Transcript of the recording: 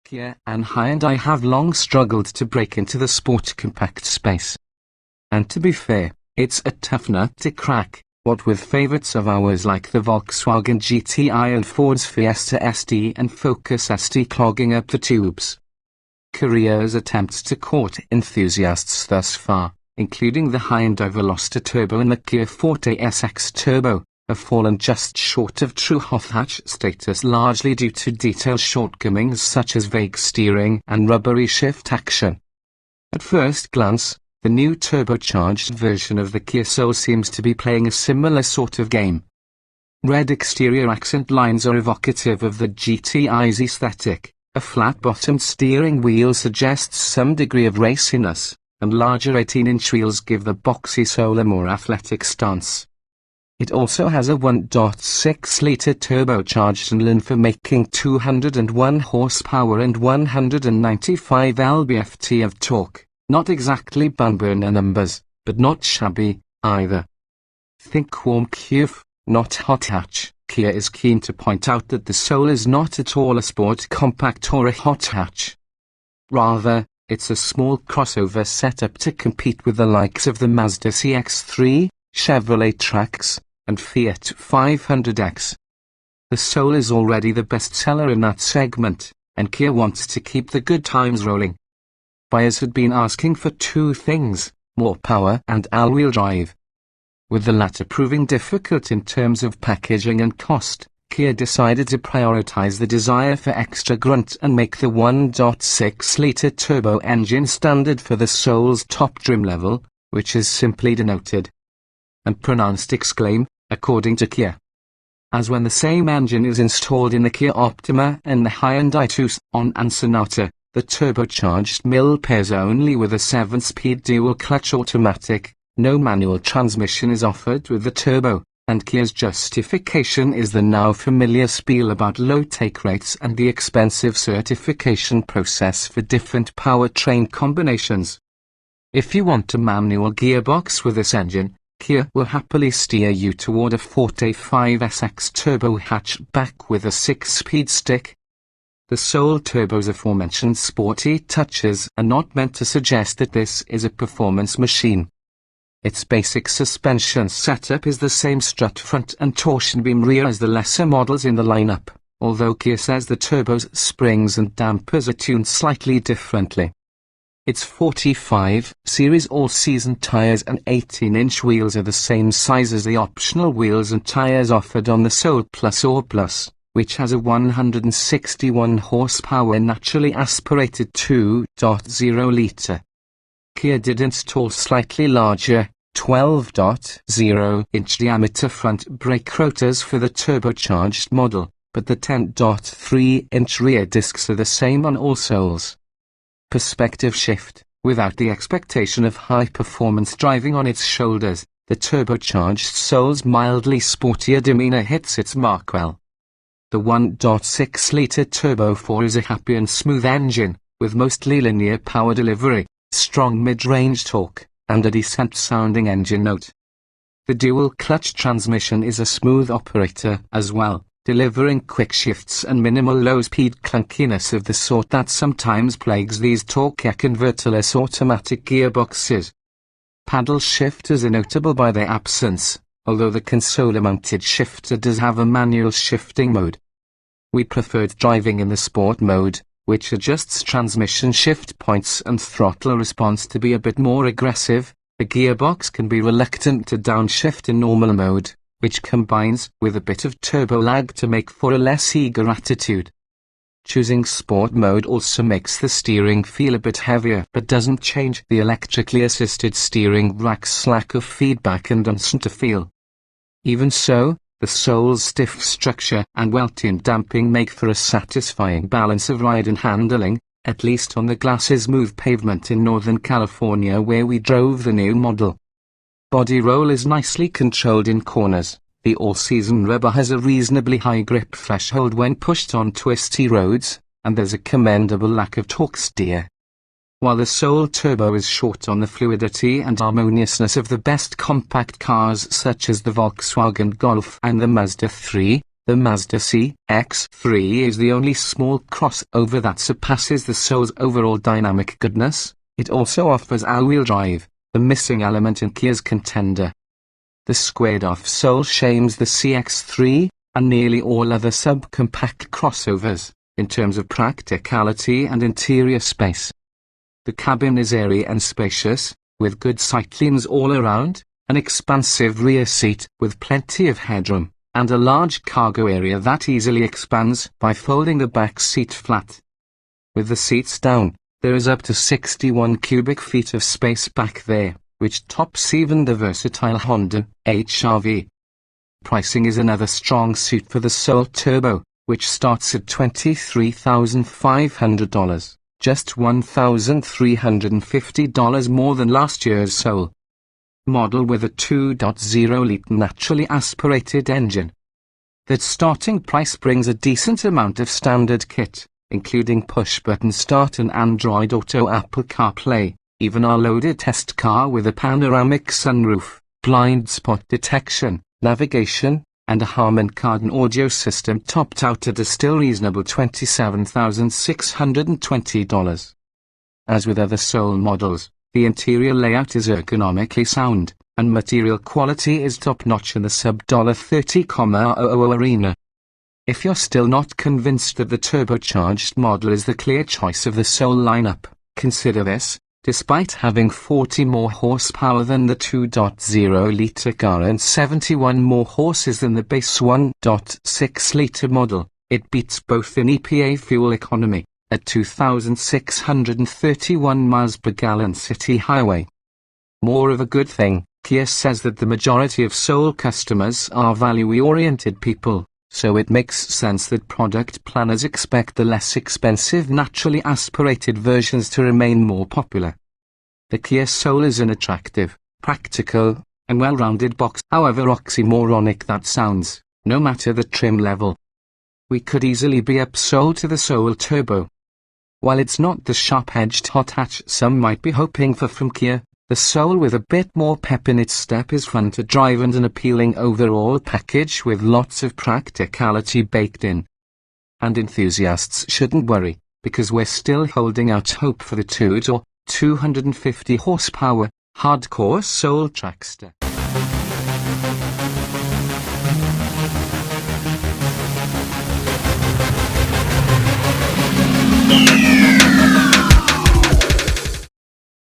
Kia and Hyundai have long struggled to break into the sport compact space. And to be fair, it's a tough nut to crack, what with favourites of ours like the Volkswagen GTI and Ford's Fiesta ST and Focus ST clogging up the tubes. Korea's attempts to court enthusiasts thus far, including the Hyundai Veloster Turbo and the Kia Forte SX Turbo, have fallen just short of true hot hatch status, largely due to detail shortcomings such as vague steering and rubbery shift action. At first glance, the new turbocharged version of the Kia Soul seems to be playing a similar sort of game. Red exterior accent lines are evocative of the GTI's aesthetic, a flat-bottomed steering wheel suggests some degree of raciness, and larger 18-inch wheels give the boxy Soul a more athletic stance. It also has a 1.6-litre turbocharged engine for making 201 horsepower and 195 lb-ft of torque. Not exactly bun-burner numbers, but not shabby, either. Think warm QF, not hot hatch. Kia is keen to point out that the Soul is not at all a sport compact or a hot hatch. Rather, it's a small crossover set up to compete with the likes of the Mazda CX-3, Chevrolet Trax, and Fiat 500X. The Soul is already the bestseller in that segment, and Kia wants to keep the good times rolling. Buyers had been asking for two things, more power and all-wheel drive. With the latter proving difficult in terms of packaging and cost, Kia decided to prioritize the desire for extra grunt and make the 1.6-litre turbo engine standard for the Soul's top trim level, which is simply denoted and pronounced exclaim, according to Kia. As when the same engine is installed in the Kia Optima and the Hyundai Tucson and Sonata, the turbocharged mill pairs only with a 7-speed dual-clutch automatic. No manual transmission is offered with the turbo, and Kia's justification is the now familiar spiel about low take rates and the expensive certification process for different powertrain combinations. If you want a manual gearbox with this engine, Kia will happily steer you toward a Forte 5 SX turbo hatchback with a 6-speed stick. The Soul Turbo's aforementioned sporty touches are not meant to suggest that this is a performance machine. Its basic suspension setup is the same strut front and torsion beam rear as the lesser models in the lineup, although Kia says the turbo's springs and dampers are tuned slightly differently. Its 45 series all-season tires and 18-inch wheels are the same size as the optional wheels and tires offered on the Soul Plus or Plus, which has a 161 horsepower naturally aspirated 2.0-litre. Kia did install slightly larger, 12.0-inch diameter front brake rotors for the turbocharged model, but the 10.3-inch rear discs are the same on all Souls. Perspective shift, without the expectation of high-performance driving on its shoulders, the turbocharged Soul's mildly sportier demeanor hits its mark well. The 1.6-litre Turbo 4 is a happy and smooth engine, with mostly linear power delivery, strong mid-range torque, and a decent-sounding engine note. The dual-clutch transmission is a smooth operator as well, delivering quick shifts and minimal low-speed clunkiness of the sort that sometimes plagues these torque-converterless automatic gearboxes. Paddle shifters are notable by their absence, although the console-mounted shifter does have a manual shifting mode. We preferred driving in the sport mode, which adjusts transmission shift points and throttle response to be a bit more aggressive. The gearbox can be reluctant to downshift in normal mode, which combines with a bit of turbo lag to make for a less eager attitude. Choosing sport mode also makes the steering feel a bit heavier but doesn't change the electrically assisted steering rack's lack of feedback and instant feel. Even so, the Soul's stiff structure and well-tuned damping make for a satisfying balance of ride and handling, at least on the glass-smooth pavement in Northern California where we drove the new model. Body roll is nicely controlled in corners. The all-season rubber has a reasonably high grip threshold when pushed on twisty roads, and there's a commendable lack of torque steer. While the Soul Turbo is short on the fluidity and harmoniousness of the best compact cars such as the Volkswagen Golf and the Mazda 3, The Mazda CX-3 is the only small crossover that surpasses the Soul's overall dynamic goodness. It also offers all-wheel drive, the missing element in Kia's contender. The squared-off Soul shames the CX-3, and nearly all other subcompact crossovers, in terms of practicality and interior space. The cabin is airy and spacious, with good sightlines all around, an expansive rear seat with plenty of headroom, and a large cargo area that easily expands by folding the back seat flat. With the seats down, there is up to 61 cubic feet of space back there, which tops even the versatile Honda HR-V. Pricing is another strong suit for the Soul Turbo, which starts at $23,500, just $1,350 more than last year's Soul model with a 2.0-litre naturally aspirated engine. That starting price brings a decent amount of standard kit, including push-button start and Android Auto, Apple CarPlay, even our loaded test car with a panoramic sunroof, blind spot detection, navigation, and a Harman Kardon audio system topped out at a still reasonable $27,620. As with other Soul models, the interior layout is ergonomically sound, and material quality is top-notch in the sub-$30,000 arena. If you're still not convinced that the turbocharged model is the clear choice of the Soul lineup, consider this. Despite having 40 more horsepower than the 2.0-litre car and 71 more horses than the base 1.6-litre model, it beats both in EPA fuel economy, at 2,631 miles per gallon city highway. More of a good thing, Kia says that the majority of Soul customers are value-oriented people, so it makes sense that product planners expect the less expensive naturally aspirated versions to remain more popular. The Kia Soul is an attractive, practical, and well-rounded box, however oxymoronic that sounds, no matter the trim level. We could easily be upsold to the Soul Turbo. While it's not the sharp-edged hot hatch some might be hoping for from Kia, the Soul with a bit more pep in its step is fun to drive and an appealing overall package with lots of practicality baked in. And enthusiasts shouldn't worry, because we're still holding out hope for the 2-door, 250 horsepower, hardcore Soul Trackster.